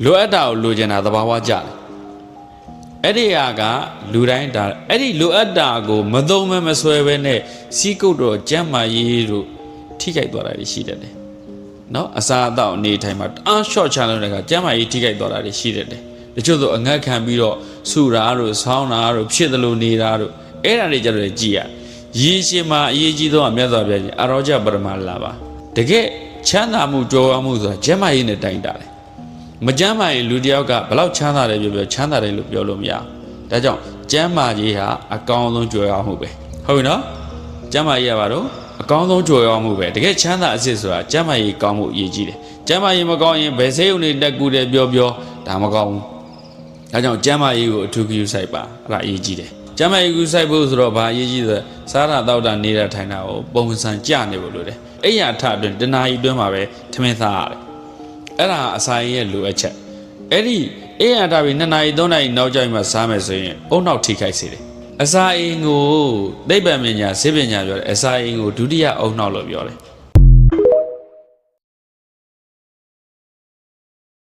လိုအပ်တာကိုလိုချင်တာသဘာဝကျတယ်အဲ့ဒီဟာကလူတိုင်းဒါအဲ့ဒီလိုအပ်တာကိုမသုံးမဆွဲပဲနဲ့စီးကုတ်တော့ကျမ်းမာရေးတို့ထိခိုက်သွားတာရှိတတ်တယ်နော်အစာအသောက်အနေထိုင်မှာအားလျှော့ချလို့တဲ့ကကျမ်းမာရေးထိခိုက်သွားတာရှိတတ်တယ်တချို့ဆိုအငတ်ခံပြီးတော့ဆူတာတို့ဆောင်းတာတို့ဖြစ်တယ်လို့နေတာတို့အဲ့ဒါတွေကြတော့ကြည်ရရေရှည်မှာအရေးကြီးဆုံးအမြတ်စွာဘုရားရှင်အရောကြပရမလာပါတကယ်ချမ်းသာမှုကြွယ်ဝမှုဆိုတာကျမ်းမာရေးနဲ့တိုင်တာတယ်မကျမ်းမာရင်လူတယောက်ကဘလောက်ချမ်းသာတယ်ပြောချမ်းသာတယ်လို့ပြောလို့မရဘူးဒါကြောင့်ကျမ်းမာရေးဟာအကောင်းဆုံးကြွယ်ဝမှုပဲဟုတ်ပြီနော်ကျမ်းမာရေးကဘာလို့အကောင်းဆုံးကြွယ်ဝမှုပဲတကယ်ချမ်းသာအစစ်ဆိုတာကျမ်းမာရေးကောင်းမှုအရေးကြီးတယ်ကျမ်းမာရေးမကောင်းရင်ဘယ်ဆေးရုံတွေတက်ကူတယ်ပြောဒါမကောင်းဘူးဒါကြောင့်ကျမ်းမာရေးကိုအထူးဂရုစိုက်ပါအဲ့ဒါအရေးကြီးတယ်ကျမ်းမာရေးဂရုစိုက်ဖို့ဆိုတော့ဘာအရေးကြီးလဲစားတာတောက်တာနေတာထိုင်တာကိုပုံစံကြနေဖို့လိုတယ်အဲ့ရထအတွင်းတနာရီအတွင်းမှာပဲထမင်းစားရတယ်အဲ့ဒါအစာရင်းရဲ့လိုအပ်ချက်အဲ့ဒီအဲ့ရထပြီး2နာရီ3နာရီနောက်ကျရင်မှစားမယ်ဆိုရင်အုံနောက်ထိခိုက်စေတယ်အစာအိမ်ကိုသိပ္ပံပညာဆေးပညာပြောတယ်အစာအိမ်ကိုဒုတိယအုံနောက်လို့ပြောတယ်